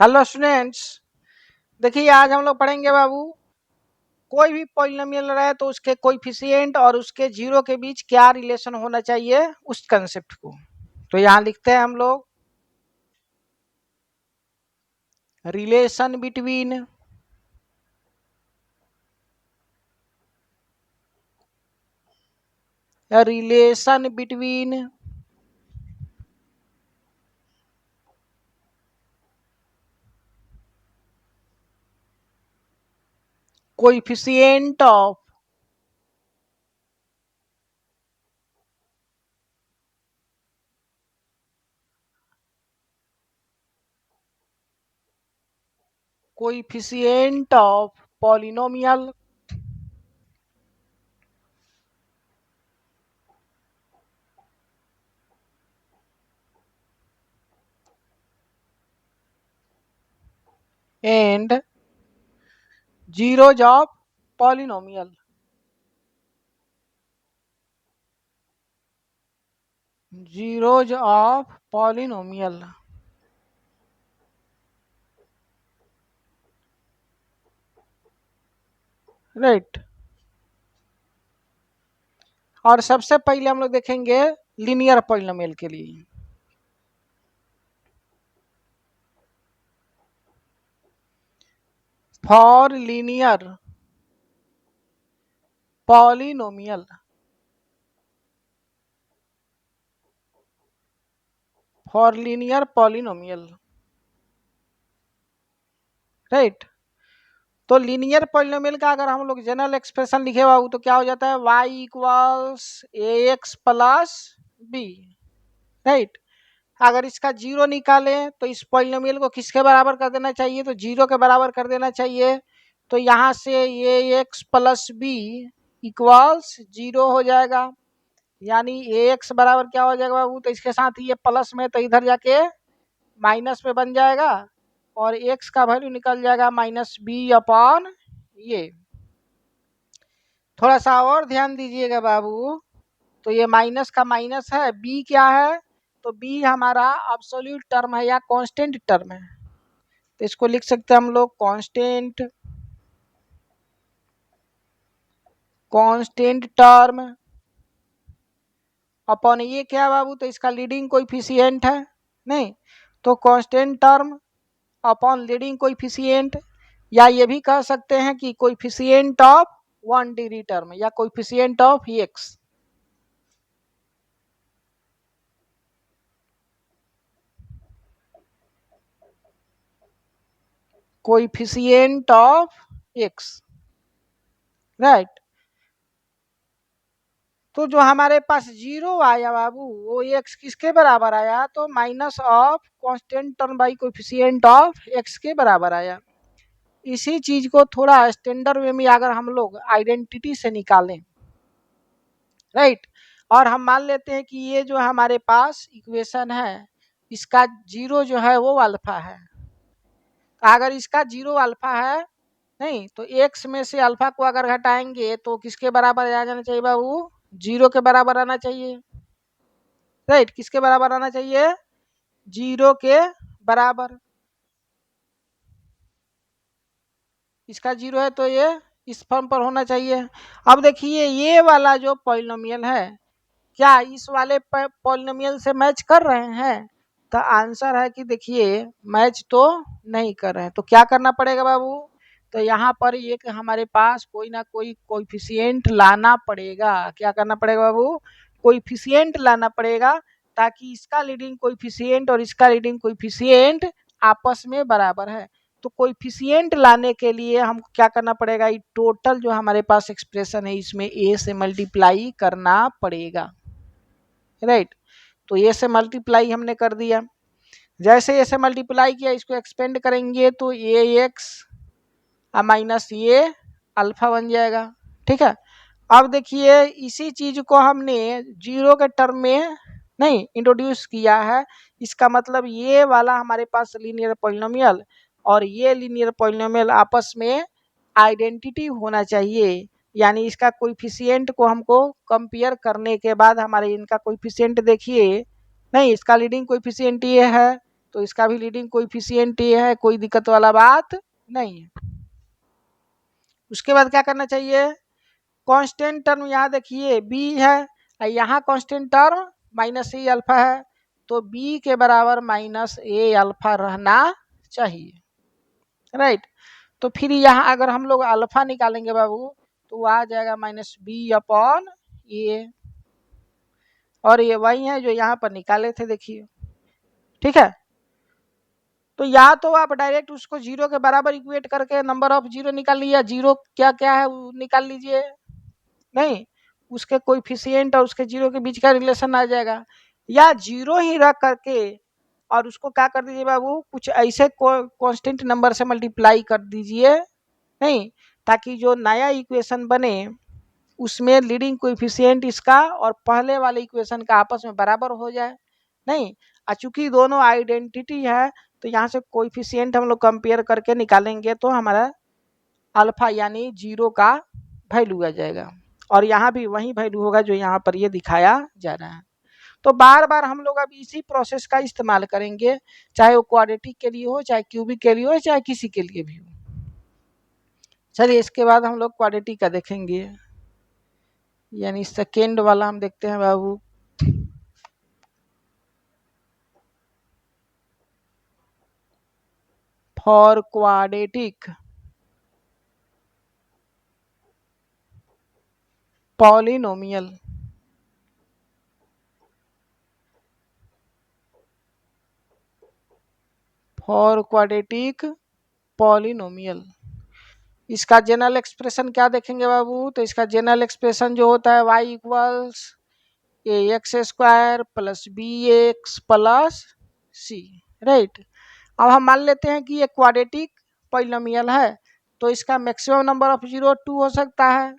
Hello students, देखिए आज हम लोग पढ़ेंगे बाबू। कोई भी पॉलिनोमियल रहे तो उसके कोएफिशिएंट और उसके जीरो के बीच क्या रिलेशन होना चाहिए, उस कंसेप्ट को। तो यहाँ लिखते हैं हम लोग relation between relation between coefficient of coefficient of polynomial and zeros of polynomial. Zeros of polynomial, right. और सबसे पहले हम लोग देखेंगे लीनियर पॉलिनोमियल के लिए। For linear polynomial, for linear polynomial, right. तो लीनियर पॉलिनोमियल का अगर हम लोग जनरल एक्सप्रेशन लिखे बाबू तो क्या हो जाता है, y equals a x plus B, right. अगर इसका जीरो निकालें तो इस पॉलिनोमियल को किसके बराबर कर देना चाहिए, तो जीरो के बराबर कर देना चाहिए। तो यहाँ से a x plus b equals zero हो जाएगा, यानी ए एक्स बराबर क्या हो जाएगा बाबू, तो इसके साथ ये प्लस में तो इधर जाके माइनस में बन जाएगा और एक्स का वैल्यू निकल जाएगा माइनस बी अपॉन ये। थोड़ा सा और ध्यान दीजिएगा बाबू, तो ये माइनस का माइनस है, बी क्या है, तो बी हमारा अब्सोल्यूट टर्म है या कांस्टेंट टर्म है। तो इसको लिख सकते हैं हम लोग कांस्टेंट कांस्टेंट टर्म अपॉन ये क्या है बाबू, तो इसका लीडिंग कोएफिशिएंट है, नहीं तो constant term upon leading coefficient, या ये भी कह सकते हैं कि coefficient of one degree term या coefficient of x. Coefficient of x, right. तो जो हमारे पास जीरो आया बाबू वो एक्स किसके बराबर आया, तो minus of constant term by coefficient of x के बराबर आया। इसी चीज को थोड़ा स्टैंडर्ड वे में अगर हम लोग आइडेंटिटी से निकालें, राइट, और हम मान लेते हैं कि ये जो हमारे पास इक्वेशन है इसका जीरो जो है वो अल्फा है। अगर इसका जीरो अल्फा है, नहीं तो एक्स में से अल्फा को अगर घटाएंगे तो किसके बराबर आ जाना चाहिए बाबू, जीरो के बराबर आना चाहिए, राइट। किसके बराबर आना चाहिए, जीरो के बराबर। इसका जीरो है तो ये इस फॉर्म पर होना चाहिए। अब देखिए ये वाला जो पॉलिनोमियल है क्या इस वाले पॉलिनोमियल से मैच कर रहे हैं, तो आंसर है कि देखिए मैच तो नहीं कर रहे हैं। तो क्या करना पड़ेगा बाबू, तो यहाँ पर एक हमारे पास कोई ना कोई कोएफिशिएंट लाना पड़ेगा। क्या करना पड़ेगा बाबू, कोएफिशिएंट लाना पड़ेगा, ताकि इसका लीडिंग कोएफिशिएंट और इसका लीडिंग कोएफिशिएंट आपस में बराबर है। तो कोएफिशिएंट लाने के लिए हमको क्या करना पड़ेगा, ये टोटल जो हमारे पास एक्सप्रेशन है इसमें ए से मल्टीप्लाई करना पड़ेगा, राइट। तो ए से मल्टीप्लाई हमने कर दिया, जैसे ए से मल्टीप्लाई किया इसको एक्सपेंड करेंगे तो ए एक्स माइनस ये अल्फा बन जाएगा, ठीक है। अब देखिए इसी चीज को हमने जीरो के टर्म में नहीं इंट्रोड्यूस किया है, इसका मतलब ये वाला हमारे पास लीनियर पॉलिनोमियल और ये लीनियर पॉलिनोमियल आपस में आइडेंटिटी होना चाहिए, यानी इसका कोएफिशिएंट को हमको कंपेयर करने के बाद हमारे इनका कोएफिशिएंट देखिए, नहीं इसका लीडिंग कोएफिशिएंट ये है, तो इसका भी लीडिंग कोएफिशिएंट ये है, कोई दिक्कत वाला बात नहीं है। उसके बाद क्या करना चाहिए, कांस्टेंट टर्म यहाँ देखिए बी है, यहाँ कांस्टेंट टर्म माइनस ए अल्फा है, तो बी के बराबर माइनस ए अल्फा रहना चाहिए, राइट। तो फिर यहाँ अगर हम लोग अल्फा निकालेंगे बाबू तो वो आ जाएगा माइनस बी अपॉन ए, और ये वही है जो यहाँ पर निकाले थे, देखिए, ठीक है। तो या तो आप डायरेक्ट उसको जीरो के बराबर इक्वेट करके नंबर ऑफ जीरो निकाल लीजिए, जीरो क्या क्या है वो निकाल लीजिए, नहीं उसके कोएफिशिएंट और उसके जीरो के बीच का रिलेशन आ जाएगा, या जीरो ही रख करके और उसको क्या कर दीजिए बाबू, कुछ ऐसे कांस्टेंट नंबर से मल्टीप्लाई कर दीजिए, नहीं, ताकि जो नया इक्वेशन बने उसमें लीडिंग कोएफिशिएंट इसका और पहले वाले इक्वेशन का आपस में बराबर हो जाए, नहीं। चूंकि दोनों आइडेंटिटी है तो यहाँ से कोएफिशिएंट हम लोग कंपेयर करके निकालेंगे तो हमारा अल्फा यानी जीरो का वैल्यू आ जाएगा, और यहाँ भी वही वैल्यू होगा जो यहाँ पर ये दिखाया जा रहा है। तो बार बार हम लोग अब इसी प्रोसेस का इस्तेमाल करेंगे, चाहे वो क्वाड्रेटिक के लिए हो, चाहे क्यूबिक के लिए हो, चाहे किसी के लिए भी हो। चलिए इसके बाद हम लोग क्वाड्रेटिक का देखेंगे, यानी सेकेंड वाला हम देखते हैं बाबू। For quadratic polynomial, for quadratic polynomial, इसका जनरल एक्सप्रेशन क्या देखेंगे बाबू, तो इसका जनरल एक्सप्रेशन जो होता है y equals a x square plus b x plus c, right. अब हम मान लेते हैं कि ये क्वाड्रेटिक पॉलिनोमियल है, तो इसका मैक्सिमम नंबर ऑफ जीरो 2 हो सकता है,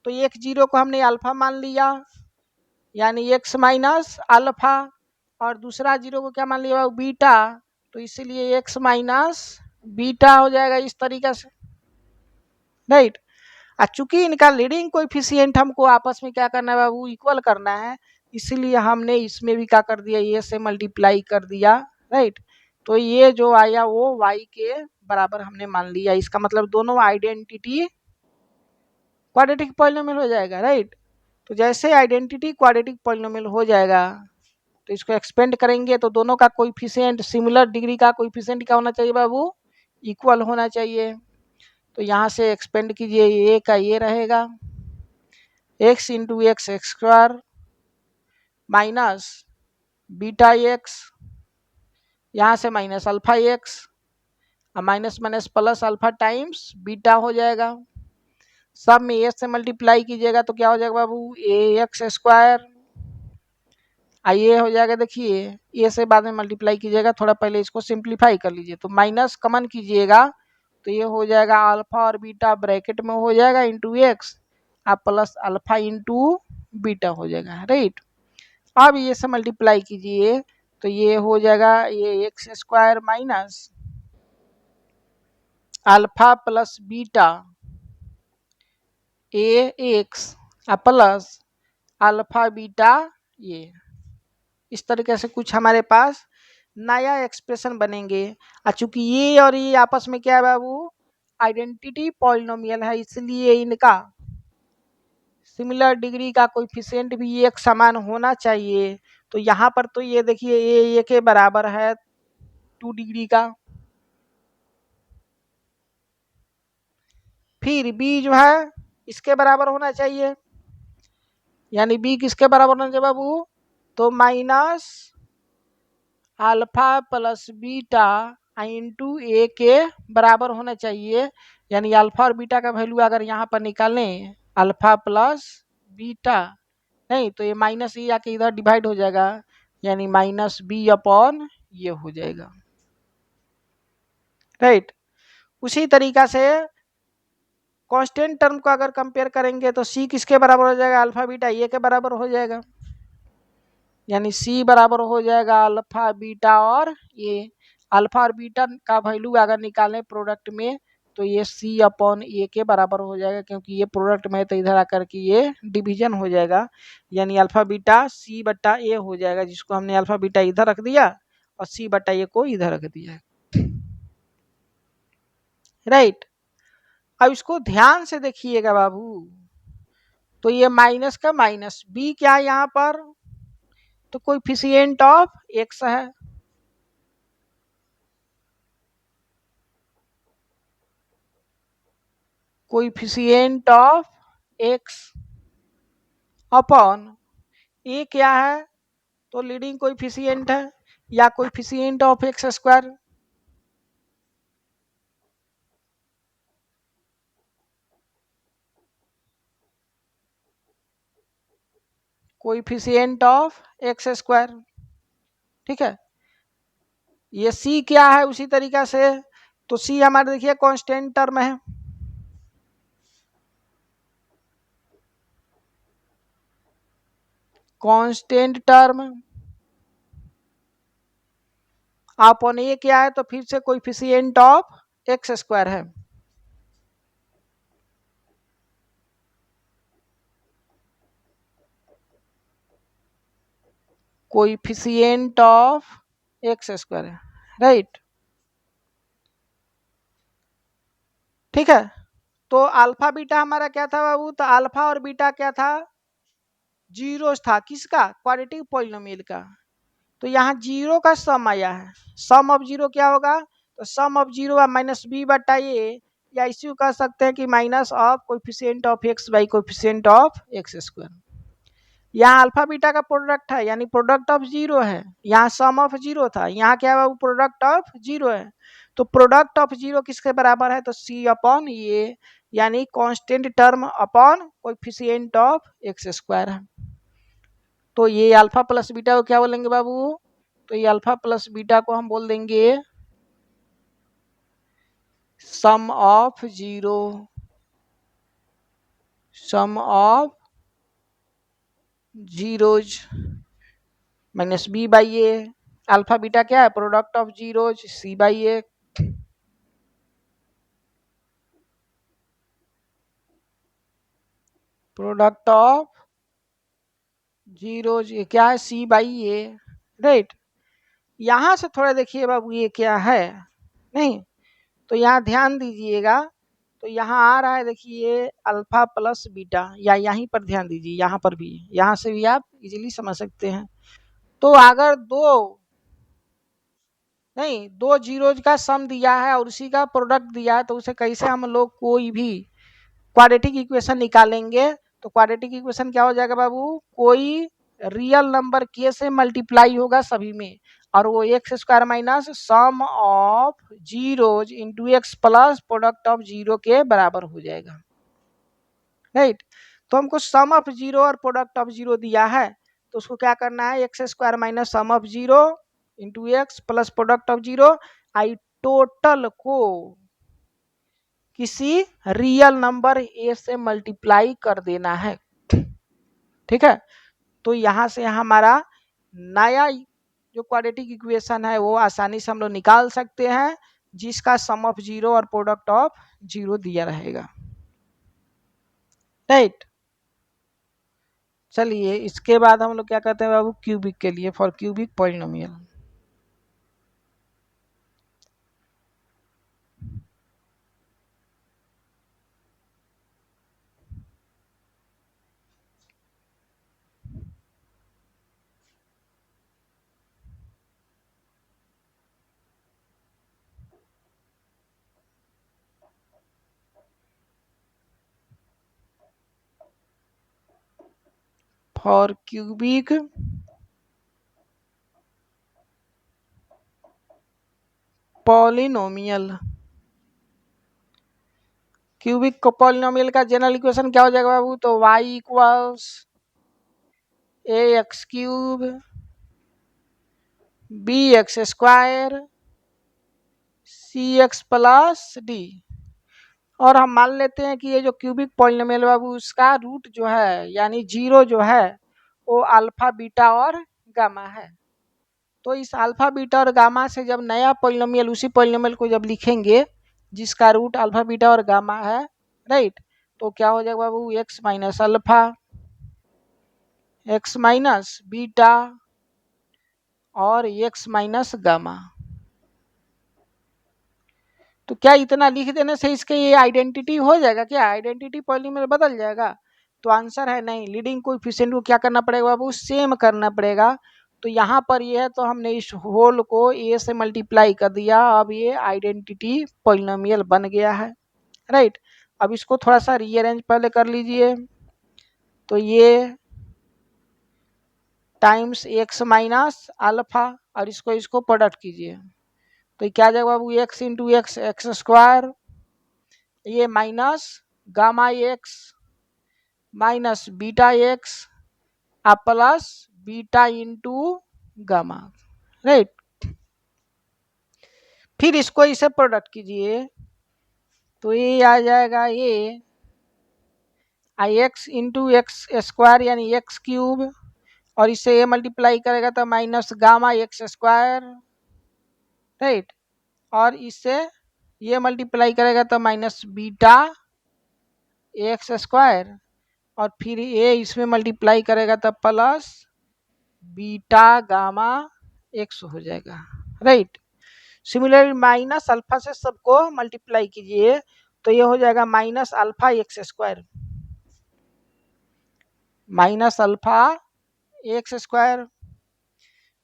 तो एक जीरो को हमने अल्फा मान लिया यानी एक्स माइनस अल्फा, और दूसरा जीरो को क्या मान लिया बीटा, तो इसीलिए एक्स माइनस बीटा हो जाएगा इस तरीके से, राइट। चूंकि इनका लीडिंग कोएफिशिएंट हमको आपस में क्या करना है बाबू, इक्वल करना है, इसीलिए हमने इसमें भी क्या कर दिया, ये से मल्टीप्लाई कर दिया, राइट। तो ये जो आया वो y के बराबर हमने मान लिया, इसका मतलब दोनों आइडेंटिटी क्वाड्रेटिक पॉलिनोमियल हो जाएगा, राइट। तो जैसे आइडेंटिटी क्वाड्रेटिक पॉलिनोमियल हो जाएगा तो इसको एक्सपेंड करेंगे तो दोनों का कोएफिशिएंट सिमिलर डिग्री का कोएफिशिएंट क्या होना चाहिए बाबू, इक्वल होना चाहिए। तो यहाँ से एक्सपेंड कीजिए, ए का ये रहेगा x into x square minus beta x, यहाँ से minus alpha x, minus minus plus alpha times beta हो जाएगा, सब में ए से मल्टीप्लाई कीजिएगा तो क्या हो जाएगा बाबू, ए एक्स स्क्वायर, ये हो जाएगा, देखिए ए से बाद में मल्टीप्लाई कीजिएगा, थोड़ा पहले इसको सिंप्लीफाई कर लीजिए, तो माइनस कमन कीजिएगा तो ये हो जाएगा अल्फा और बीटा ब्रैकेट में हो जाएगा इंटू एक्स, आप प्लस अल्फा इंटू बीटा हो जाएगा, राइट। अब ये से मल्टीप्लाई कीजिए तो ये हो जाएगा ये x square minus alpha plus beta A x plus alpha beta, ये इस तरीके से कुछ हमारे पास नया एक्सप्रेशन बनेंगे। चूंकि ये और ये आपस में क्या है बाबू, आइडेंटिटी पॉलिनोमियल है, इसलिए इनका सिमिलर डिग्री का कोएफिशिएंट भी एक समान होना चाहिए। तो यहाँ पर तो ये देखिए ए के बराबर है 2 डिग्री का, फिर बी जो है इसके बराबर होना चाहिए, यानी बी किसके बराबर होना चाहिए बाबू, तो minus alpha plus beta into a के बराबर होना चाहिए, यानी अल्फा और बीटा का वैल्यू अगर यहाँ पर निकालें अल्फा प्लस बीटा, नहीं तो ये माइनस ये आके इधर डिवाइड हो जाएगा, यानी माइनस बी अपॉन ये हो जाएगा, राइट। उसी तरीका से कांस्टेंट टर्म को अगर कंपेयर करेंगे तो सी किसके बराबर हो जाएगा, अल्फा बीटा ये के बराबर हो जाएगा, यानी सी बराबर हो जाएगा अल्फा बीटा और ये, अल्फा और बीटा का वैल्यू अगर निकालें प्रोडक्ट में तो ये सी अपॉन ए के बराबर हो जाएगा, क्योंकि ये प्रोडक्ट में तो इधर आकर के ये डिवीजन हो जाएगा, यानी अल्फा बीटा सी बट्टा ए हो जाएगा, जिसको हमने अल्फा बीटा इधर रख दिया और सी बटा ए को इधर रख दिया, राइट। अब इसको ध्यान से देखिएगा बाबू, तो ये माइनस का माइनस, बी क्या है यहाँ पर, तो कोएफिशिएंट ऑफ एक्स है, कोएफिशिएंट ऑफ एक्स अपॉन ए क्या है, तो लीडिंग कोएफिशिएंट है या coefficient of x square, coefficient of x square, ठीक है। ये सी क्या है उसी तरीका से, तो सी हमारे देखिए कांस्टेंट टर्म है, कांस्टेंट टर्म अपॉन ए क्या है, तो फिर से कोएफिशिएंट ऑफ एक्स स्क्वायर है, कोएफिशिएंट ऑफ एक्स स्क्वायर है, राइट, ठीक है। तो अल्फा बीटा हमारा क्या था बाबू, तो अल्फा और बीटा क्या था, जीरो था, किसका, क्वाड्रेटिक पॉलिनोमियल का। तो यहाँ जीरो का सम आया है, सम ऑफ जीरो क्या होगा, तो सम ऑफ जीरो माइनस बी बटा ए, या इसी कह सकते हैं कि minus of coefficient of x by coefficient of x square. यहाँ अल्फा बीटा का प्रोडक्ट है, यानी प्रोडक्ट ऑफ जीरो है, यहाँ सम ऑफ जीरो था, यहाँ क्या है प्रोडक्ट ऑफ जीरो है, तो प्रोडक्ट ऑफ जीरो किसके बराबर है, तो सी अपॉन ये, यानी constant term upon coefficient of x square है। तो ये अल्फा प्लस बीटा को क्या बोलेंगे बाबू, तो ये अल्फा प्लस बीटा को हम बोल देंगे sum of zero, sum of zeros minus B by A, alpha beta क्या है, product of zeros, c by a, product of zeros ये क्या है, सी बाई ए, राइट। यहां से थोड़ा देखिए बाबू ये क्या है, नहीं, तो यहाँ ध्यान दीजिएगा, तो यहाँ आ रहा है देखिए अल्फा प्लस बीटा, या यहीं पर ध्यान दीजिए, यहाँ पर भी, यहाँ से भी आप इजीली समझ सकते हैं। तो अगर दो, नहीं, दो जीरोज का सम दिया है और उसी का प्रोडक्ट दिया है, तो उसे कैसे हम लोग कोई भी क्वाड्रेटिक इक्वेशन निकालेंगे, तो क्वाड्रेटिक इक्वेशन क्या हो जाएगा बाबू, कोई रियल नंबर के से मल्टीप्लाई होगा सभी में, और वो x square minus sum of zeros into x plus product of zero के बराबर हो जाएगा, राइट। तो हमको सम ऑफ जीरो और प्रोडक्ट ऑफ जीरो दिया है, तो उसको क्या करना है, x square minus sum of zero into x plus product of zero, I total को किसी रियल नंबर ए से मल्टीप्लाई कर देना है, ठीक है। तो यहां से हमारा नया जो क्वाड्रेटिक इक्वेशन है वो आसानी से हम लोग निकाल सकते हैं, जिसका सम ऑफ जीरो और प्रोडक्ट ऑफ जीरो दिया रहेगा, राइट। चलिए इसके बाद हम लोग क्या कहते हैं बाबू, क्यूबिक के लिए, for cubic polynomial, for cubic polynomial, cubic polynomial का जनरल इक्वेशन क्या हो जाएगा बाबू, तो y equals a x cube b x square c x plus d. और हम मान लेते हैं कि ये जो क्यूबिक पॉलिनोमियल बाबू उसका रूट जो है, यानी जीरो जो है, वो अल्फा बीटा और गामा है। तो इस अल्फा बीटा और गामा से जब नया पॉलिनोमियल, उसी पॉलिनोमियल को जब लिखेंगे जिसका रूट अल्फा बीटा और गामा है, राइट, तो क्या हो जाएगा बाबू, x minus alpha, x minus beta और x माइनस गामा। तो क्या इतना लिख देने से इसके ये आइडेंटिटी हो जाएगा? क्या आइडेंटिटी पॉलिनोमियल बदल जाएगा? तो आंसर है नहीं। लीडिंग कोएफिशिएंट को क्या करना पड़ेगा बाबू? सेम करना पड़ेगा। तो यहाँ पर ये है तो हमने इस होल को ए से मल्टीप्लाई कर दिया, अब ये आइडेंटिटी पॉलिनोमियल बन गया है, राइट। अब इसको थोड़ा सा रीअरेंज पहले कर लीजिए। तो ये टाइम्स एक्स माइनस अल्फा, और इसको प्रोडक्ट कीजिए तो क्या आ जाएगा बाबू? X into x, x square, ये minus gamma x minus beta x plus beta into gamma, right. फिर इसको इसे प्रोडक्ट कीजिए तो ये आ जाएगा ये आई एक्स इंटू एक्स स्क्वायर यानी एक्स क्यूब, और इससे ये मल्टीप्लाई करेगा तो minus gamma x square, right. और इससे ये मल्टीप्लाई करेगा तो माइनस बीटा एक्स स्क्वायर, और फिर ये इसमें मल्टीप्लाई करेगा तो प्लस बीटा गामा एक्स हो जाएगा, राइट। सिमिलरली माइनस अल्फा से सबको मल्टीप्लाई कीजिए तो ये हो जाएगा minus alpha x square, minus alpha x square.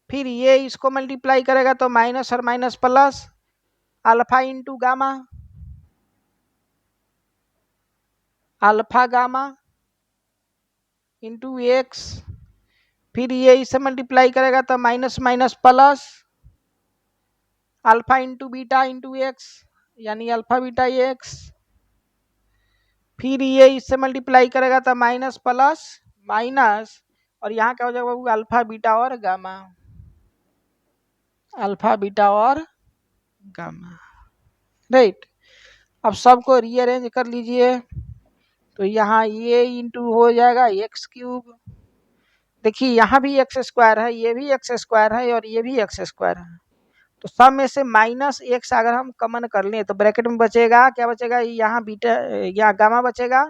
फिर ये इसको मल्टीप्लाई करेगा तो माइनस और minus plus alpha into gamma, alpha gamma into x. फिर ये इसे मल्टीप्लाई करेगा तो minus minus plus alpha into beta into x यानी अल्फा बीटा एक्स। फिर ये इससे मल्टीप्लाई करेगा तो माइनस प्लस माइनस, और यहाँ क्या हो जाएगा बाबू? अल्फा बीटा और गामा, अल्फा बीटा और गामा, राइट। अब सबको रीअरेंज कर लीजिए तो यहाँ ये इंटू हो जाएगा एक्स क्यूब। देखिए यहाँ भी एक्स स्क्वायर है, ये भी एक्स स्क्वायर है, और ये भी एक्स स्क्वायर है। तो सब में से माइनस एक्स अगर हम कॉमन कर लें तो ब्रैकेट में बचेगा क्या? बचेगा यहाँ बीटा, यहाँ गामा बचेगा,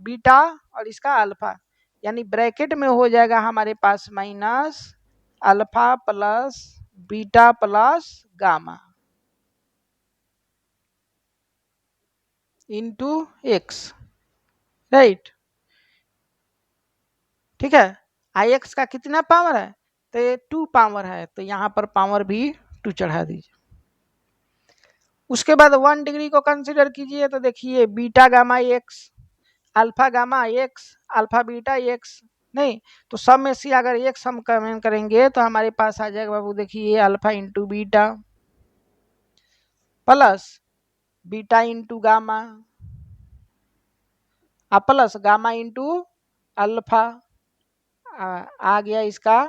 बीटा और इसका अल्फा, यानी ब्रैकेट में हो जाएगा हमारे पास minus alpha plus beta plus gamma into x, right. ठीक है। आई एक्स का कितना पावर है? तो ये 2 पावर है, तो यहाँ पर पावर भी 2 चढ़ा दीजिए। उसके बाद 1 डिग्री को कंसीडर कीजिए तो देखिए beta gamma x, alpha gamma x, alpha beta x, नहीं तो सब में से अगर एक्स हम कमेंट करेंगे तो हमारे पास आ जाएगा बाबू, देखिए alpha into beta plus beta into gamma plus gamma into alpha, आ गया इसका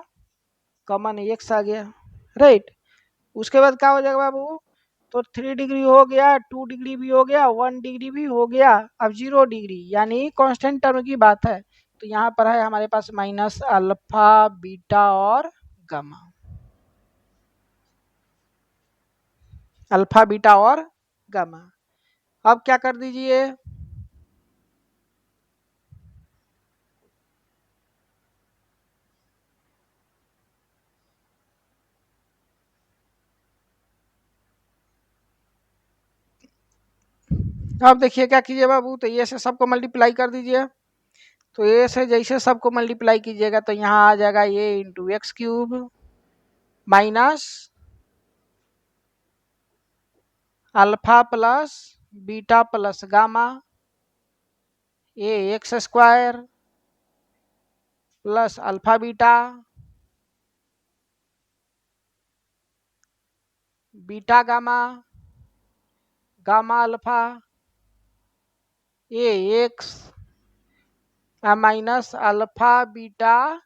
कॉमन एक्स आ गया, राइट। उसके बाद क्या हो जाएगा बाबू? तो 3 डिग्री हो गया, 2 डिग्री भी हो गया, 1 डिग्री भी हो गया, अब 0 डिग्री यानी कांस्टेंट टर्म की बात है। तो यहाँ पर है हमारे पास माइनस अल्फा बीटा और गामा, अल्फा बीटा और गामा। अब क्या कर दीजिए? अब देखिए क्या कीजिए बाबू, तो ये से सबको मल्टीप्लाई कर दीजिए। तो ये से जैसे सबको मल्टीप्लाई कीजिएगा तो यहाँ आ जाएगा ये into x cube minus alpha plus beta plus gamma, ये x square plus alpha beta beta gamma gamma alpha, ये x minus alpha beta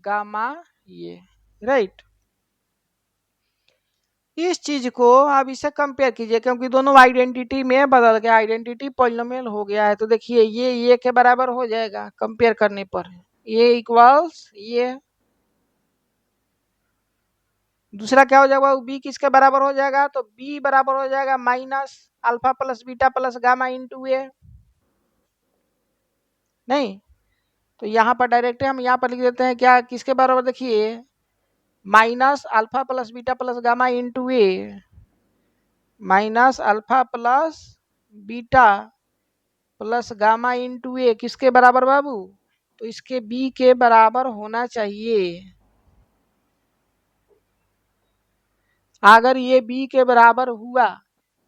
gamma, ये, राइट। इस चीज को आप इसे कंपेयर कीजिए क्योंकि दोनों आइडेंटिटी में बदल गया, आइडेंटिटी पॉलिनोमियल हो गया है। तो देखिए ये के बराबर हो जाएगा कंपेयर करने पर, ये इक्वल्स ये। दूसरा क्या हो जाएगा? बी किसके बराबर हो जाएगा? तो बी बराबर हो जाएगा minus alpha plus beta plus gamma into a, नहीं तो यहाँ पर डायरेक्ट हम यहाँ पर लिख देते हैं क्या किसके बराबर? देखिए minus alpha plus beta plus gamma into a minus alpha plus beta plus gamma into a किसके बराबर बाबू? तो इसके बी के बराबर होना चाहिए। अगर ये बी के बराबर हुआ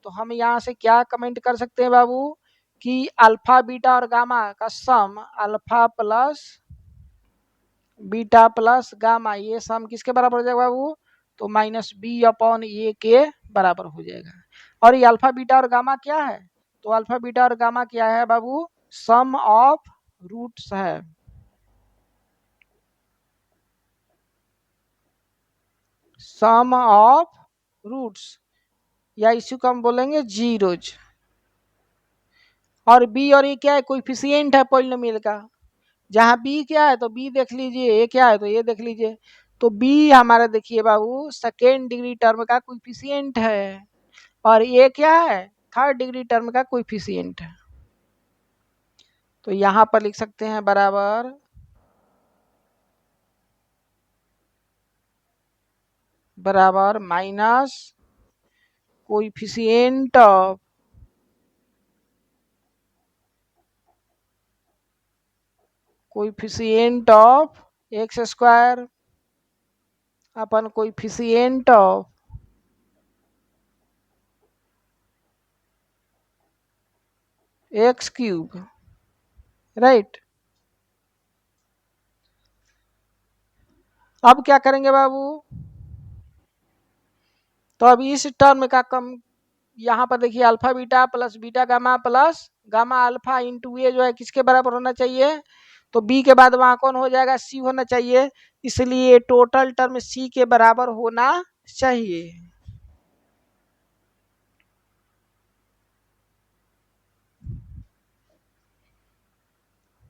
तो हम यहाँ से क्या कमेंट कर सकते हैं बाबू कि अल्फा बीटा और गामा का sum alpha plus beta plus gamma ये सम किसके बराबर हो जाएगा बाबू? तो माइनस बी अपॉन ए के बराबर हो जाएगा। और ये अल्फा बीटा और गामा क्या है? तो अल्फा बीटा और गामा क्या है बाबू? सम ऑफ रूट्स है। सम ऑफ रूट्स या इसी को हम बोलेंगे जीरोज। और बी और ए क्या है? कोएफिशिएंट है पॉलिनोमियल का। जहाँ बी क्या है तो बी देख लीजिए, ए क्या है तो ये देख लीजिए। तो बी हमारा देखिए बाबू सेकेंड डिग्री टर्म का कोएफिशिएंट है और ए क्या है? थर्ड डिग्री टर्म का कोएफिशिएंट है। तो यहाँ पर लिख सकते हैं बराबर बराबर minus coefficient of x square upon coefficient of x cube, right. अब क्या करेंगे बाबू? तो अब इस टर्म का कम यहाँ पर देखिए alpha beta plus beta gamma plus gamma alpha into a जो है किसके बराबर होना चाहिए? तो बी के बाद वहां कौन हो जाएगा? सी होना चाहिए। इसलिए टोटल टर्म सी के बराबर होना चाहिए।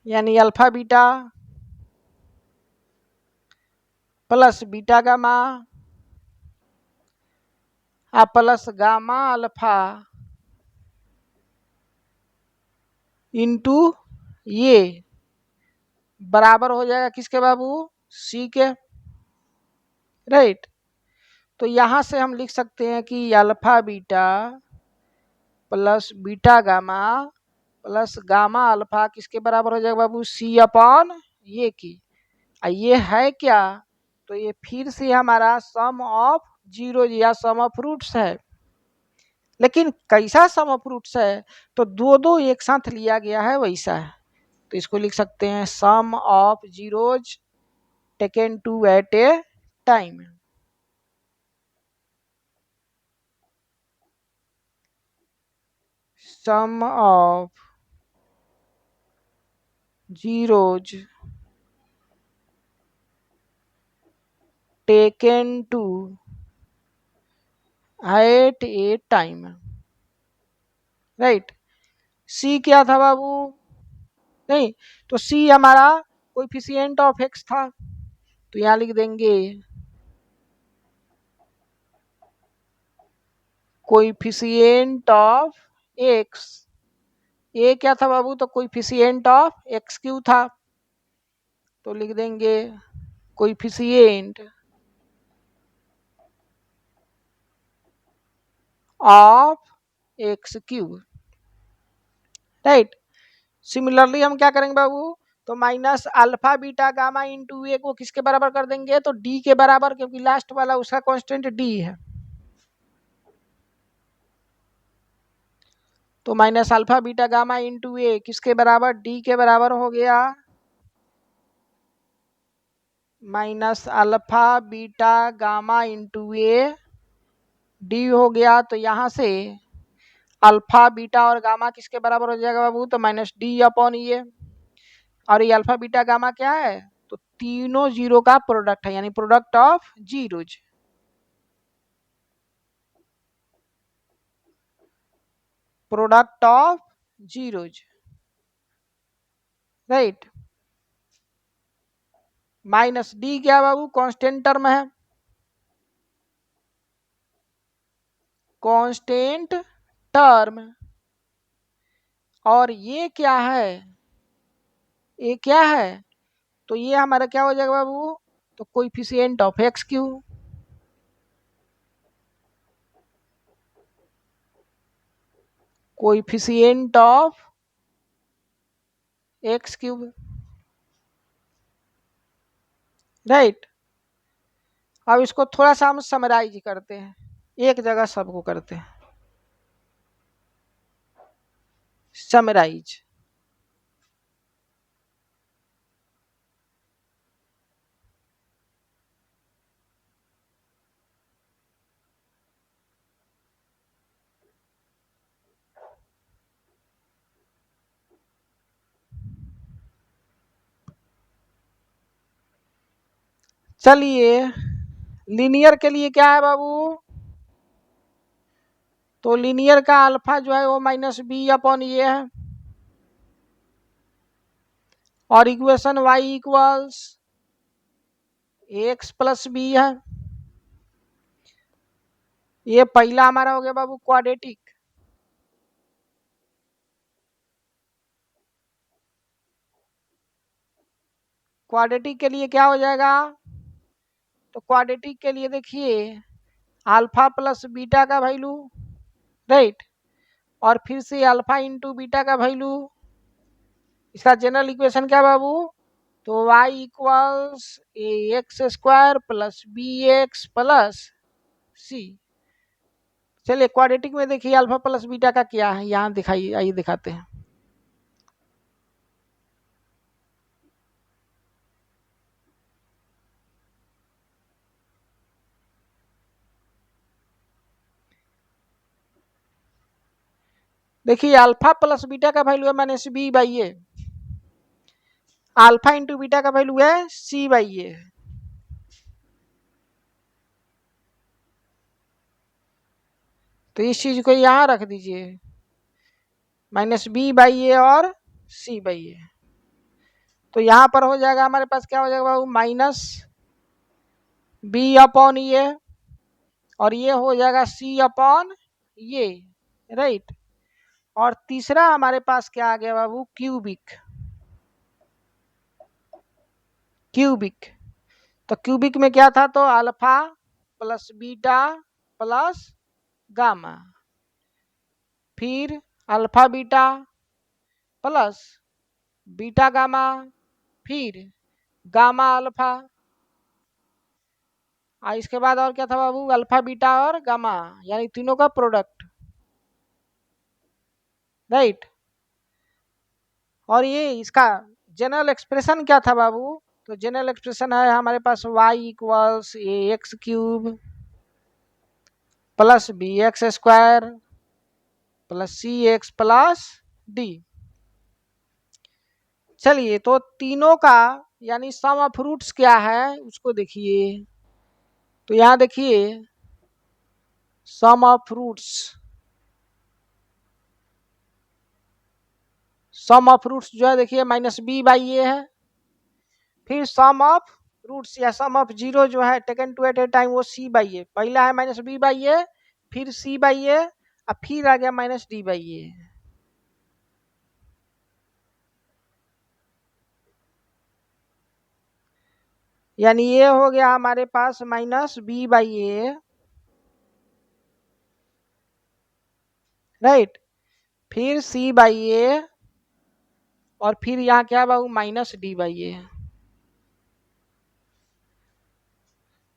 यानी alpha beta plus beta gamma plus gamma alpha into ये बराबर हो जाएगा किसके बाबू? सी के, राइट। तो यहां से हम लिख सकते हैं कि alpha beta plus beta gamma plus gamma alpha किसके बराबर हो जाएगा बाबू? सी अपॉन ये की। ये है क्या? तो ये फिर से हमारा सम ऑफ जीरो या सम ऑफ रूट्स है। लेकिन कैसा सम ऑफ रूट्स है? तो दो दो एक साथ लिया गया है वैसा है। तो इसको लिख सकते हैं sum of zeros taken to at a time. Sum of zeros taken to at a time, right. C क्या था बाबू? नहीं, तो सी हमारा कोएफिशिएंट ऑफ एक्स था। तो यहां लिख देंगे कोएफिशिएंट ऑफ एक्स। ए क्या था बाबू? तो कोएफिशिएंट ऑफ एक्स क्यू था। तो लिख देंगे coefficient of x cube, right. Similarly हम क्या करेंगे बाबू? तो minus alpha beta gamma into a को किसके बराबर कर देंगे? तो डी के बराबर, क्योंकि लास्ट वाला उसका कांस्टेंट डी है। तो minus alpha beta gamma into a किसके बराबर? डी के बराबर हो गया minus alpha beta gamma into a d हो गया। तो यहां से अल्फा बीटा और गामा किसके बराबर हो जाएगा बाबू? तो माइनस डी अपॉन ये। और ये अल्फा बीटा गामा क्या है? तो तीनों जीरो का प्रोडक्ट है, यानी product of zeros. Product of zeros, right. Minus D क्या बाबू? कांस्टेंट टर्म है, कांस्टेंट टर्म। और ये क्या है? ये क्या है? तो ये हमारा क्या हो जाएगा बाबू? तो coefficient of x cube, coefficient of x cube, right. अब इसको थोड़ा सा हम समराइज करते हैं, एक जगह सबको करते हैं समराइज। चलिए लीनियर के लिए क्या है बाबू, तो लीनियर का अल्फा जो है वो माइनस बी अपॉन ये है, और equation Y equals X plus B है। ये पहला हमारा हो गया बाबू क्वाड्रेटिक। क्वाड्रेटिक के लिए क्या हो जाएगा, तो क्वाड्रेटिक के लिए देखिए अल्फा प्लस बीटा का वैल्यू, राइट, और फिर से अल्फा इंटू बीटा का वैल्यू। इसका जनरल इक्वेशन क्या बाबू, तो y equals a x square plus b x plus c. चलिए क्वाड्रेटिक में देखिए अल्फा प्लस बीटा का क्या है, यहाँ दिखाइए, आइए दिखाते हैं। देखिए अल्फा प्लस बीटा का वैल्यू है minus B by A, alpha into beta का वैल्यू है सी बाई ए। तो इस चीज को यहां रख दीजिए, माइनस बी बाई ए और सी बाई ए। तो यहां पर हो जाएगा हमारे पास क्या हो जाएगा बाबू, माइनस बी अपॉन ये, और ये हो जाएगा सी अपॉन ये, राइट। और तीसरा हमारे पास क्या आ गया बाबू, क्यूबिक। क्यूबिक, तो क्यूबिक में क्या था, तो alpha plus beta plus gamma, फिर alpha beta plus beta gamma, फिर गामा अल्फा, और इसके बाद और क्या था बाबू, अल्फा बीटा और गामा, यानी तीनों का प्रोडक्ट, राइट। और ये इसका जनरल एक्सप्रेशन क्या था बाबू, तो जनरल एक्सप्रेशन है हमारे पास y equals a x cube plus b x square plus c x plus d. चलिए तो तीनों का यानी सम ऑफ रूट्स क्या है उसको देखिए। तो यहाँ देखिए sum of roots, sum of roots जो है देखिए माइनस बी बाई ए है, फिर सम ऑफ रूट्स या सम ऑफ जीरो जो है taken to at a time वो सी बाई ए, पहला है माइनस बी बाई ए, फिर सी बाई ए, और फिर आ गया माइनस डी बाई ए। यानी ये हो गया हमारे पास minus B by a, right, फिर सी बाई ए, और फिर यहाँ क्या बाबू माइनस डी बाई ए।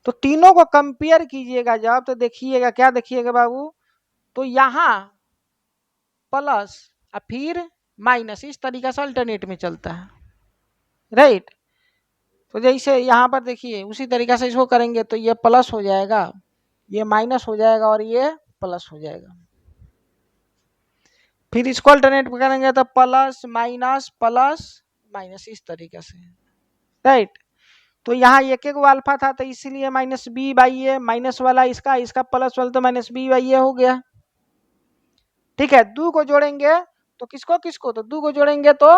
तो तीनों को कंपेयर कीजिएगा जब, तो देखिएगा क्या देखिएगा बाबू, तो यहाँ प्लस और फिर माइनस, इस तरीका से अल्टरनेट में चलता है, राइट। तो जैसे यहाँ पर देखिए उसी तरीका से इसको करेंगे तो ये प्लस हो जाएगा, ये माइनस हो जाएगा और ये प्लस हो जाएगा। फिर इसको अल्टरनेट करेंगे तो प्लस माइनस प्लस माइनस, इस तरीके से, राइट। तो यहाँ एक एक अल्फा था तो इसीलिए minus B by A, minus वाला इसका, इसका प्लस वाला तो माइनस बी बाई ए हो गया, ठीक है। दो को जोड़ेंगे तो किसको किसको, तो दो को जोड़ेंगे तो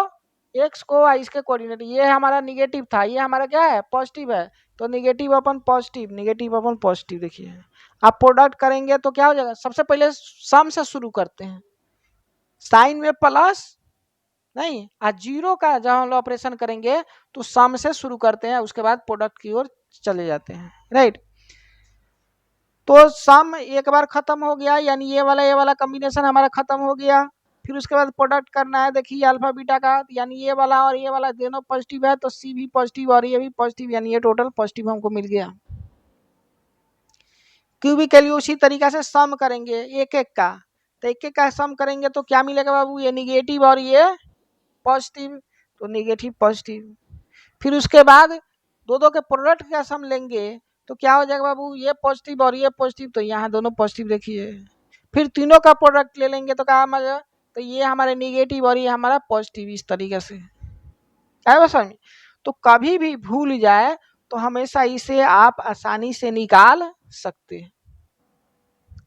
एक्स को और इसके कोऑर्डिनेट, ये हमारा निगेटिव था, ये हमारा क्या है पॉजिटिव है, तो निगेटिव अपन पॉजिटिव, निगेटिव अपन पॉजिटिव। देखिए आप प्रोडक्ट करेंगे तो क्या हो जाएगा, सबसे पहले सम से शुरू करते हैं, साइन में प्लस नहीं, और जीरो का जब हम लोग ऑपरेशन करेंगे तो सम से शुरू करते हैं, उसके बाद प्रोडक्ट की ओर चले जाते हैं, राइट। तो सम एक बार खत्म हो गया, यानी ये वाला कॉम्बिनेशन हमारा खत्म हो गया। फिर उसके बाद प्रोडक्ट करना है, देखिए अल्फा बीटा का, यानी ये वाला और ये वाला दोनों पॉजिटिव है तो सी भी पॉजिटिव और ये भी पॉजिटिव, यानी ये टोटल पॉजिटिव हमको मिल गया। क्यूबिकली उसी तरीका से सम करेंगे एक एक का, तो एक एक का सम करेंगे तो क्या मिलेगा बाबू, ये निगेटिव और ये पॉजिटिव, तो निगेटिव पॉजिटिव। फिर उसके बाद दो दो के प्रोडक्ट का सम लेंगे तो क्या हो जाएगा बाबू, ये पॉजिटिव और ये पॉजिटिव, तो यहाँ दोनों पॉजिटिव देखिए। फिर तीनों का प्रोडक्ट ले लेंगे तो क्या हमारा, तो ये हमारे निगेटिव और ये हमारा पॉजिटिव, इस तरीके से है बस समझ। तो कभी भी भूल जाए तो हमेशा इसे आप आसानी से निकाल सकते हैं,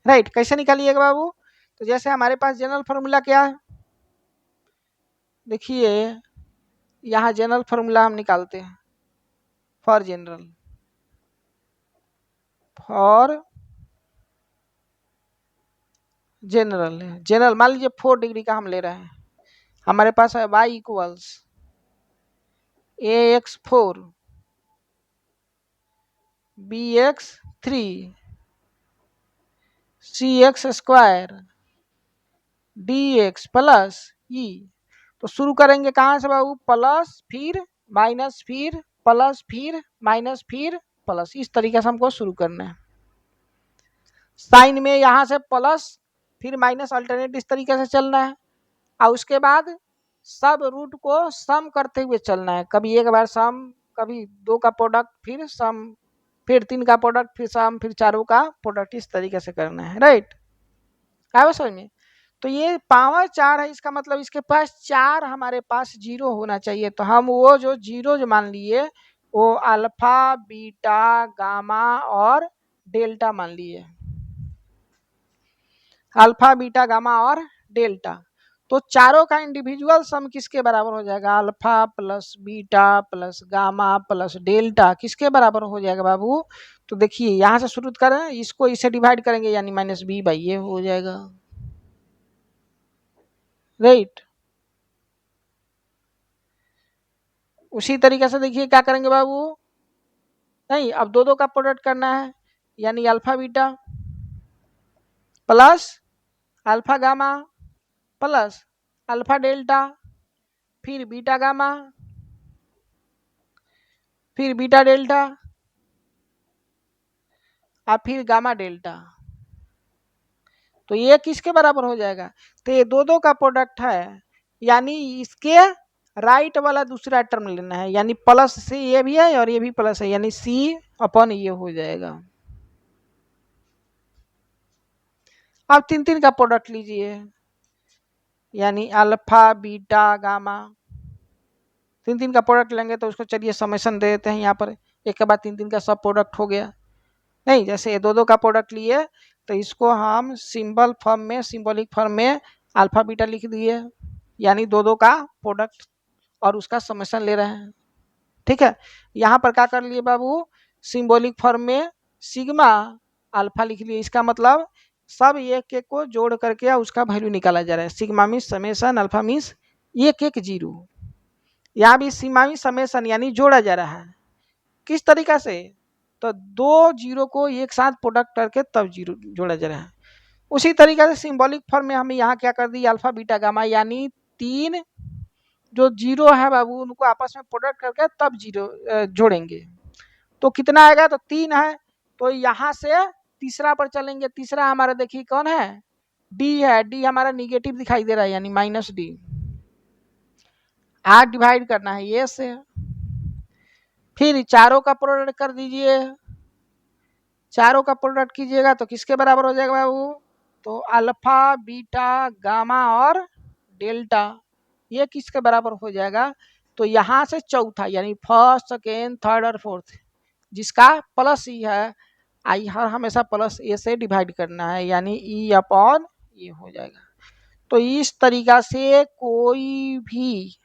राइट। कैसे निकालिएगा बाबू, तो जैसे हमारे पास जनरल फॉर्मूला क्या है, देखिए यहाँ जनरल फॉर्मूला हम निकालते हैं फॉर जनरल मान लीजिए 4 डिग्री का हम ले रहे हैं, हमारे पास है y equals ax4 bx3 cx² dx plus e. तो शुरू करेंगे कहाँ से बाबू, प्लस फिर माइनस फिर प्लस फिर माइनस फिर प्लस, इस तरीके से हमको शुरू करना है। साइन में यहाँ से प्लस फिर माइनस अल्टरनेट इस तरीके से चलना है, और उसके बाद सब रूट को सम करते हुए चलना है, कभी एक बार सम, कभी दो का प्रोडक्ट फिर सम, फिर तीन का प्रोडक्ट फिर सम, फिर चारों का प्रोडक्ट, इस तरीके से करना है, राइट। आया समझ में। तो ये पावर 4 है, इसका मतलब इसके पास 4 हमारे पास जीरो होना चाहिए, तो हम वो जो जीरो जो मान लिए वो अल्फा बीटा गामा और डेल्टा मान लिए, अल्फा बीटा गामा और डेल्टा। तो चारों का इंडिविजुअल सम किसके बराबर हो जाएगा, alpha plus beta plus gamma plus delta किसके बराबर हो जाएगा बाबू, तो देखिए यहाँ से शुरू करें, इसको इसे डिवाइड करेंगे यानी माइनस बी बाई ये हो जाएगा, राइट। उसी तरीके से देखिए क्या करेंगे बाबू, नहीं अब दो दो का प्रोडक्ट करना है, यानी alpha beta plus alpha gamma plus alpha delta, फिर बीटा गामा, फिर बीटा डेल्टा और फिर गामा डेल्टा। तो ये किसके बराबर हो जाएगा, तो ये दो दो का प्रोडक्ट है, यानी इसके राइट वाला दूसरा टर्म लेना है, यानी प्लस से ये भी है और ये भी प्लस है, यानी सी अपॉन ये हो जाएगा। अब तीन तीन का प्रोडक्ट लीजिए, यानी अल्फा बीटा गामा, तीन तीन का प्रोडक्ट लेंगे तो उसको चलिए समेशन दे देते हैं यहाँ पर, एक के बाद तीन तीन का सब प्रोडक्ट हो गया। नहीं जैसे दो दो का प्रोडक्ट लिए तो इसको हम सिंबल फॉर्म में, सिंबॉलिक फॉर्म में अल्फा बीटा लिख दिए, यानी दो दो का प्रोडक्ट और उसका समेशन ले रहे हैं, ठीक है। यहाँ पर क्या कर लिए बाबू, सिंबॉलिक फॉर्म में सिग्मा अल्फा लिख लिए, इसका मतलब सब एक एक को जोड़ करके उसका वैल्यू निकाला जा रहा है, sigma means summation, alpha means एक एक जीरो, यहाँ भी सिग्मा मीन्स समेशन यानी जोड़ा जा रहा है, किस तरीका से, तो दो जीरो को एक साथ प्रोडक्ट करके तब जीरो जोड़ा जा रहा है। उसी तरीके से सिंबॉलिक फॉर्म में हमें यहाँ क्या कर दी, अल्फा बीटा गामा, यानी तीन जो जीरो है बाबू उनको आपस में प्रोडक्ट करके तब जीरो जोड़ेंगे, तो कितना आएगा, तो 3 है, तो यहाँ से तीसरा पर चलेंगे, तीसरा हमारा देखिए कौन है, डी है, डी हमारा निगेटिव दिखाई दे रहा है यानी माइनस डी, 8 डिवाइड करना है ये से, फिर चारों का प्रोडक्ट कर दीजिए, चारों का प्रोडक्ट कीजिएगा तो किसके बराबर हो जाएगा बाबू, तो अल्फा बीटा गामा और डेल्टा, ये किसके बराबर हो जाएगा, तो यहाँ से चौथा यानी फर्स्ट सेकेंड थर्ड और फोर्थ जिसका प्लस ई है, आई हर हमेशा प्लस ए से डिवाइड करना है, यानी ई अपॉन ये हो जाएगा। तो इस तरीका से कोई भी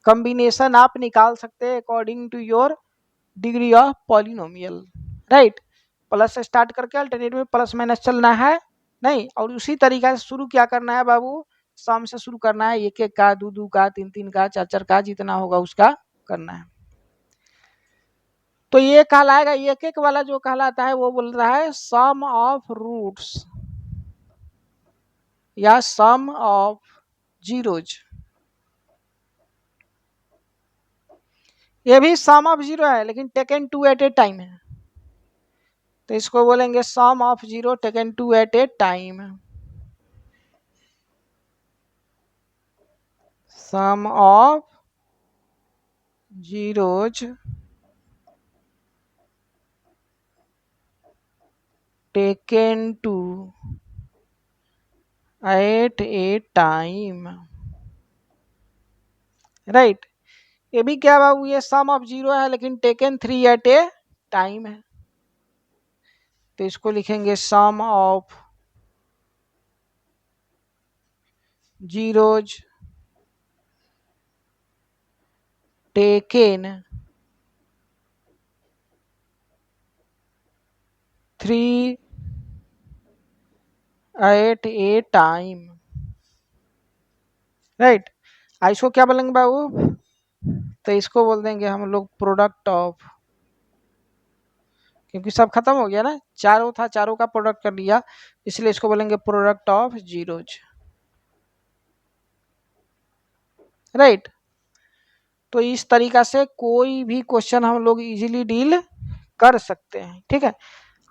कॉम्बिनेशन आप निकाल सकते हैं according to your degree of polynomial, right. Plus से स्टार्ट करके अल्टरनेट में प्लस माइनस चलना है, नहीं और उसी तरीका से शुरू क्या करना है बाबू, सम से शुरू करना है, एक एक का, दो दो का, तीन तीन का, चार चार का, जितना होगा उसका करना है। तो ये कहलाएगा, एक एक वाला जो कहलाता है वो बोल रहा है सम ऑफ रूट्स या सम ऑफ जीरोज। ये भी सम ऑफ जीरो है लेकिन taken to at a time है, तो इसको बोलेंगे sum of zero taken to at a time. Sum of zeros taken to at a time, right. ये भी क्या बाबू, ये सम ऑफ जीरो है लेकिन taken three at a time है, तो इसको लिखेंगे sum of zeros taken three at a time, right. इसको क्या बोलेंगे बाबू, तो इसको बोल देंगे हम लोग प्रोडक्ट ऑफ, क्योंकि सब खत्म हो गया ना, चारों था, चारों का प्रोडक्ट कर लिया, इसलिए इसको बोलेंगे प्रोडक्ट ऑफ जीरोज, राइट। तो इस तरीका से कोई भी क्वेश्चन हम लोग इजीली डील कर सकते हैं, ठीक है।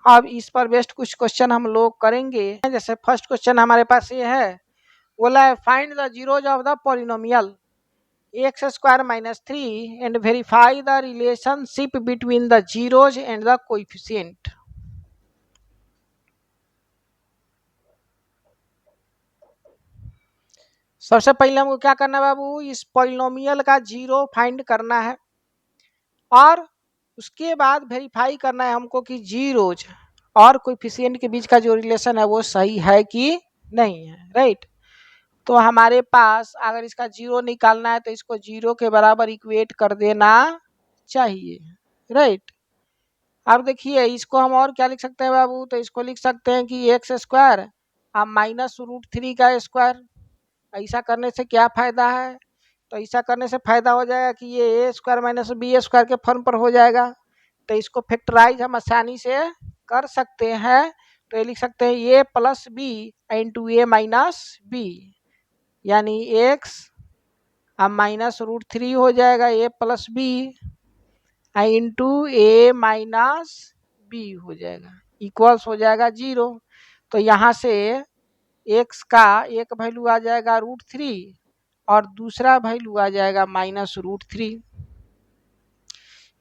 अब इस पर बेस्ड कुछ क्वेश्चन हम लोग करेंगे। जैसे फर्स्ट क्वेश्चन हमारे पास ये है, बोला है find the zeros of the polynomial x square minus three and verify the relationship between the zeros and the coefficient. सबसे पहले हमको क्या करना है बाबू, इस पॉलिनोमियल का जीरो फाइंड करना है और उसके बाद वेरीफाई करना है हमको कि जीरोज और कोएफिशिएंट के बीच का जो रिलेशन है वो सही है कि नहीं है, राइट। तो हमारे पास अगर इसका जीरो निकालना है तो इसको जीरो के बराबर इक्वेट कर देना चाहिए, राइट। अब देखिए इसको हम और क्या लिख सकते हैं बाबू, तो इसको लिख सकते हैं कि एक्स स्क्वायर अब माइनस रूट थ्री का स्क्वायर। ऐसा करने से क्या फायदा है, तो ऐसा करने से फायदा हो जाएगा कि ये ए स्क्वायर माइनस बी स्क्वायर के फॉर्म पर हो जाएगा, तो इसको फैक्टराइज हम आसानी से कर सकते हैं। तो ये लिख सकते हैं ए plus B into a minus B, यानी एक्स अब माइनस रूट थ्री हो जाएगा ए plus B into a minus B हो जाएगा, इक्वल्स हो जाएगा जीरो। तो यहाँ से एक्स का एक वैल्यू आ जाएगा रूट थ्री और दूसरा वैल्यू आ जाएगा माइनस रूट थ्री।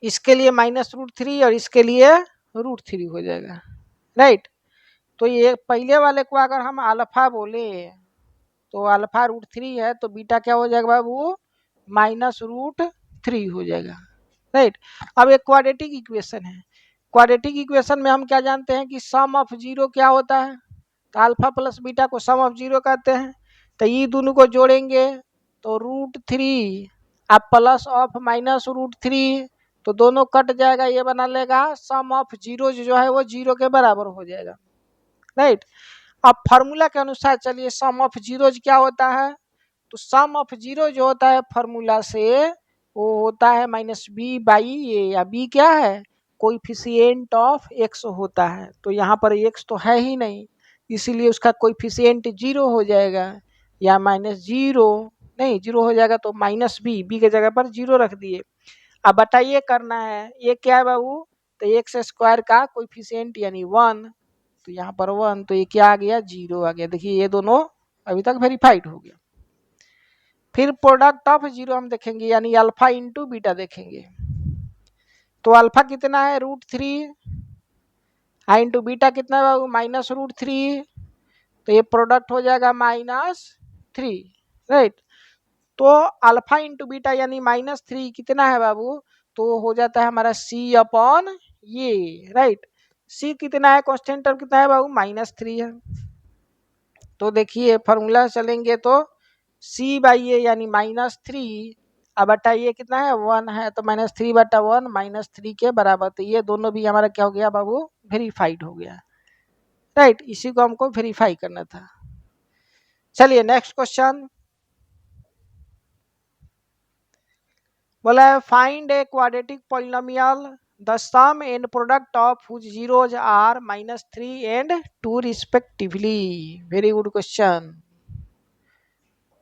इसके लिए माइनस रूट थ्री और इसके लिए रूट थ्री हो जाएगा, राइट। तो ये पहले वाले को अगर हम अल्फा बोले तो अल्फा रूट थ्री है, तो बीटा क्या हो जाएगा बाबू, माइनस रूट थ्री हो जाएगा, राइट। अब एक क्वाड्रेटिक इक्वेशन है, क्वाड्रेटिक इक्वेशन में हम क्या जानते हैं कि सम ऑफ जीरो क्या होता है, तो अल्फा प्लस बीटा को सम ऑफ जीरो कहते हैं। तो ये दोनों को जोड़ेंगे तो रूट थ्री अब plus of minus root three, तो दोनों कट जाएगा, ये बना लेगा सम ऑफ जीरो जो है वो जीरो के बराबर हो जाएगा, राइट। अब फार्मूला के अनुसार चलिए सम ऑफ जीरोज क्या होता है, तो सम ऑफ जीरो जो होता है फार्मूला से वो होता है माइनस बी बाई ए, या बी क्या है, कोएफिशिएंट ऑफ एक्स होता है। तो यहाँ पर एक्स तो है ही नहीं, इसीलिए उसका कोएफिशिएंट जीरो हो जाएगा, या माइनस जीरो नहीं, जीरो हो जाएगा तो माइनस बी, बी के जगह पर जीरो रख दिए। अब बताइए करना है ये क्या है बाबू, तो एक्स स्क्वायर का कोएफिशिएंट यानी वन, तो यहाँ पर वन, तो ये क्या आ गया, जीरो आ गया। देखिए ये दोनों अभी तक वेरीफाइड हो गया। फिर प्रोडक्ट ऑफ जीरो हम देखेंगे, यानी अल्फा इंटू बीटा देखेंगे, तो अल्फा कितना है रूट थ्री इंटू बीटा कितना है बाबू, माइनस रूट थ्री, तो ये प्रोडक्ट हो जाएगा माइनस थ्री, राइट। तो अल्फा इंटू बीटा यानी माइनस थ्री कितना है बाबू, तो हो जाता है हमारा सी अपॉन ये, राइट। सी कितना है, कांस्टेंट टर्म कितना है बाबू, माइनस थ्री है। तो देखिए फॉर्मूला चलेंगे तो सी बाई ए यानी माइनस थ्री, अब बटा ये कितना है, वन है, तो माइनस थ्री बटा वन माइनस थ्री के बराबर। तो ये दोनों भी हमारा क्या हो गया बाबू, वेरीफाइड हो गया, राइट। इसी को हमको वेरीफाई करना था। चलिए नेक्स्ट क्वेश्चन, बोला है find a quadratic polynomial the sum and product of whose zeros are -3 and 2 respectively. Very good question.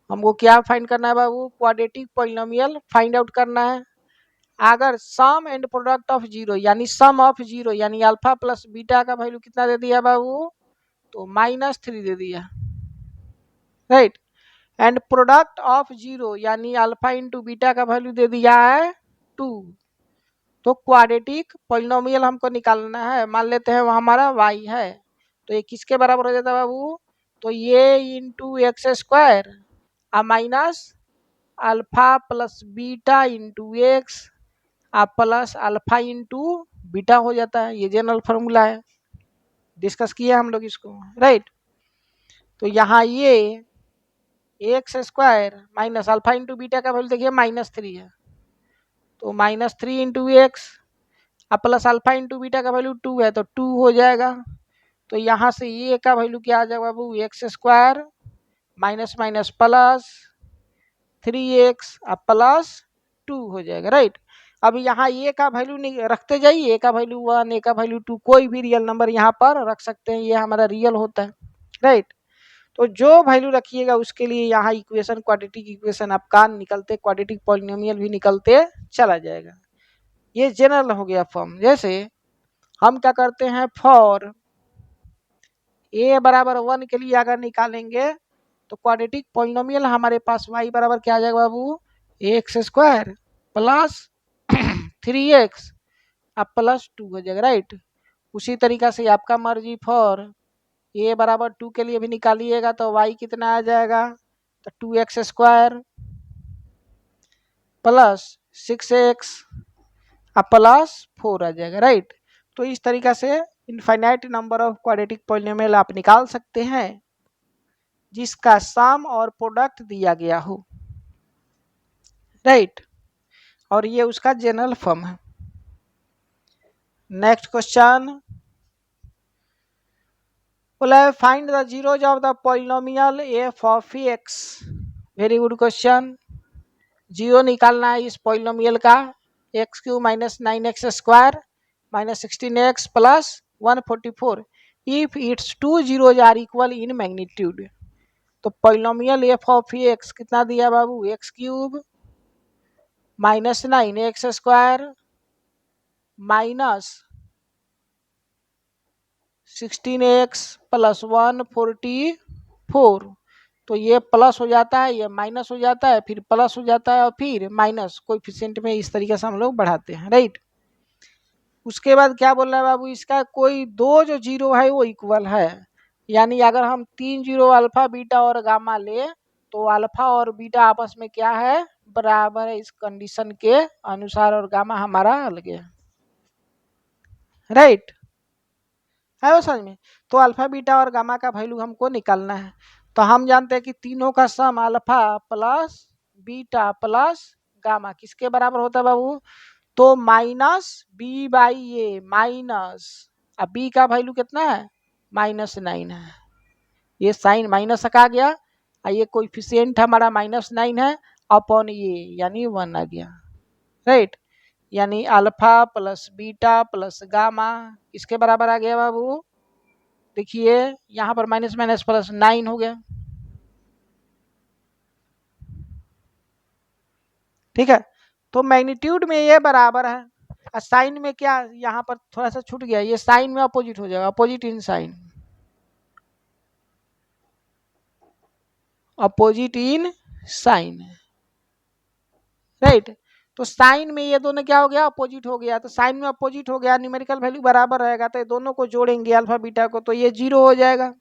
हमको क्या फाइंड करना है बाबू? क्वाड्रेटिक पॉलिनोमियल फाइंड आउट करना है। अगर sum and product of zero यानी सम ऑफ जीरो यानी अल्फा प्लस बीटा का वैल्यू कितना दे दिया बाबू? तो -3 दे दिया, right. And product of zero यानी अल्फा इंटू बीटा का वैल्यू दे दिया है 2। तो क्वाड्रेटिक पॉलिनोमियल हमको निकालना है। मान लेते हैं वो हमारा y है, तो ये किसके बराबर हो जाता है बाबू? तो ये into x square minus alpha plus beta into x plus alpha into beta हो जाता है। ये जनरल फार्मूला है, डिस्कस किया हम लोग इसको, राइट। तो यहाँ ये x square minus alpha into beta का वैल्यू देखिए -3 है, तो -3 into x plus alpha into beta का वैल्यू 2 है, तो 2 हो जाएगा। तो यहाँ से ये का वैल्यू क्या आ जाएगा बाबू? X square minus minus plus 3x plus 2 हो जाएगा, राइट। अब यहाँ ए का वैल्यू नहीं रखते जाइए, ए का वैल्यू 1, ए का वैल्यू 2, कोई भी रियल नंबर यहाँ पर रख सकते हैं, ये हमारा रियल होता है, राइट। तो जो वैल्यू रखिएगा उसके लिए यहाँ इक्वेशन क्वाड्रेटिक इक्वेशन आपका निकलते, क्वाड्रेटिक पॉलिनोमियल भी निकलते चला जाएगा। ये जनरल हो गया फॉर्म। जैसे हम क्या करते हैं, फॉर ए बराबर 1 के लिए अगर निकालेंगे तो क्वाड्रेटिक पॉलिनोमियल हमारे पास y बराबर क्या आ जाएगा बाबू? X square plus 3x plus 2 हो जाएगा, राइट। उसी तरीका से आपका मर्जी फॉर a बराबर 2 के लिए भी निकालिएगा तो y कितना आ जाएगा? तो 2x square plus 6x plus 4 आ जाएगा, राइट। तो इस तरीका से infinite number of quadratic polynomial आप निकाल सकते हैं जिसका सम और प्रोडक्ट दिया गया हो, राइट। और ये उसका जनरल फॉर्म है। नेक्स्ट क्वेश्चन बोला है find the zeros of the polynomial F of X. Very good question. Zero निकालना है इस पॉलिनोमियल का, x³ minus 9x square minus 16x plus 144 if its 2 zeros are equal in magnitude. तो polynomial F of X कितना दिया बाबू? x³ minus 9x square minus 16x plus 144। तो ये प्लस हो जाता है, ये माइनस हो जाता है, फिर प्लस हो जाता है और फिर माइनस कोएफिशिएंट में इस तरीके से हम लोग बढ़ाते हैं, राइट। उसके बाद क्या बोल रहा है बाबू? इसका कोई दो जो जीरो है वो इक्वल है, यानी अगर हम 3 जीरो अल्फा बीटा और गामा ले तो अल्फा और बीटा आपस में क्या है? बराबर है इस कंडीशन के अनुसार, और गामा हमारा अलग है, राइट है वो समझ में। तो अल्फा बीटा और गामा का वैल्यू हमको निकालना है। तो हम जानते हैं कि तीनों का sum alpha plus beta plus gamma किसके बराबर होता है बाबू? तो minus B by A minus, अब बी का वैल्यू कितना है? -9 है। ये साइन माइनस का आ गया, ये कोएफिशिएंट हमारा -9 है अपॉन ये यानी 1 आ गया, राइट। यानी alpha plus beta plus gamma इसके बराबर आ गया बाबू। देखिए यहाँ पर माइनस माइनस प्लस 9 हो गया, ठीक है। तो मैग्नीट्यूड में ये बराबर है, साइन में क्या यहाँ पर थोड़ा सा छूट गया, ये साइन में अपोजिट हो जाएगा, opposite in sign, opposite in sign, right. तो साइन में ये दोनों क्या हो गया? अपोजिट हो गया। तो साइन में अपोजिट हो गया, न्यूमेरिकल वैल्यू बराबर रहेगा, तो ये दोनों को जोड़ेंगे अल्फा बीटा को तो ये 0 हो जाएगा,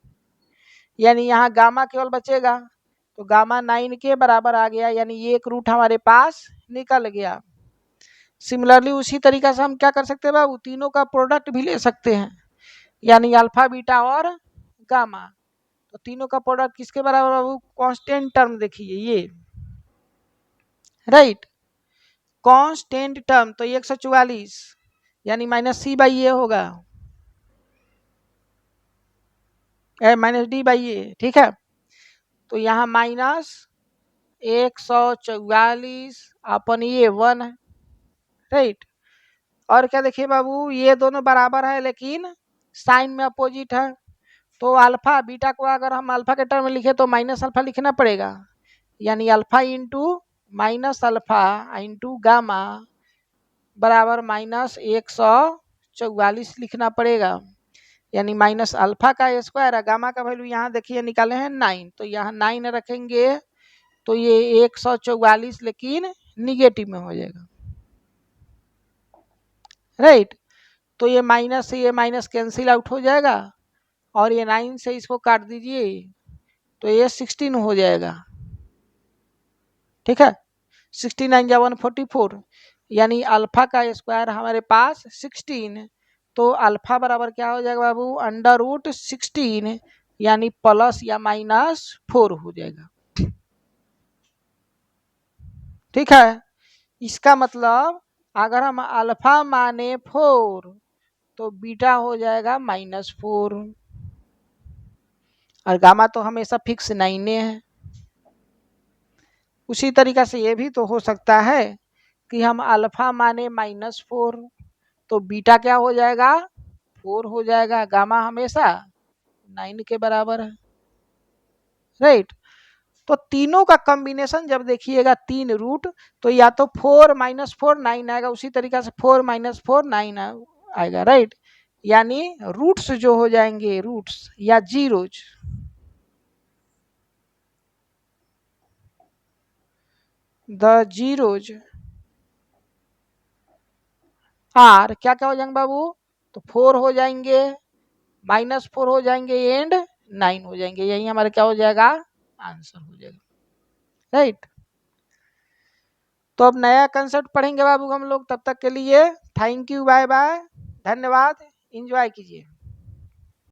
यानी यहाँ गामा केवल बचेगा। तो गामा 9 के बराबर आ गया, यानी ये एक रूट हमारे पास निकल गया। सिमिलरली उसी तरीका से हम क्या कर सकते हैं बाबू? तीनों का प्रोडक्ट भी ले सकते हैं, यानी अल्फा बीटा और गामा। तो तीनों का प्रोडक्ट किसके बराबर बाबू? कांस्टेंट टर्म देखिए ये, राइट। कांस्टेंट टर्म तो 144 यानी -c/a होगा, माइनस d/a, ठीक है। तो यहाँ -144 अपन ये 1 है, राइट। और क्या देखिए बाबू, ये दोनों बराबर है लेकिन साइन में अपोजिट है, तो अल्फा बीटा को अगर हम अल्फा के टर्म में लिखे तो माइनस अल्फा लिखना पड़ेगा, यानी alpha into minus alpha into gamma बराबर -144 लिखना पड़ेगा, यानी माइनस अल्फा का स्क्वायर है, गामा का वैल्यू यहाँ देखिए निकाले हैं 9, तो यहाँ 9 रखेंगे तो ये 144 लेकिन निगेटिव में हो जाएगा, राइट। तो ये माइनस से ये माइनस कैंसिल आउट हो जाएगा और ये 9 से इसको काट दीजिए तो ये 16 हो जाएगा, ठीक है। 69 या 144, यानी अल्फा का स्क्वायर हमारे पास 16, तो अल्फा बराबर क्या हो जाएगा बाबू, √16, यानी प्लस या -4 हो जाएगा, ठीक है। इसका मतलब अगर हम अल्फा माने 4 तो बीटा हो जाएगा -4, और गामा तो हमेशा फिक्स 9 है। उसी तरीका से ये भी तो हो सकता है कि हम अल्फा माने -4 तो बीटा क्या हो जाएगा, 4 हो जाएगा, गामा हमेशा 9 के बराबर है, राइट। तो तीनों का कॉम्बिनेशन जब देखिएगा 3 रूट, तो या तो 4 -4 9 आएगा, उसी तरीका से 4 -4 9 आएगा, राइट। यानी रूट्स जो हो जाएंगे, रूट्स या जीरोज, द जीरोज आर क्या क्या हो जाएंगे बाबू, तो 4 हो जाएंगे, -4 हो जाएंगे एंड 9 हो जाएंगे, यही हमारा क्या हो जाएगा, आंसर हो जाएगा, राइट। तो अब नया कंसेप्ट पढ़ेंगे बाबू हम लोग, तब तक के लिए थैंक यू, बाय बाय, धन्यवाद, एंजॉय कीजिए।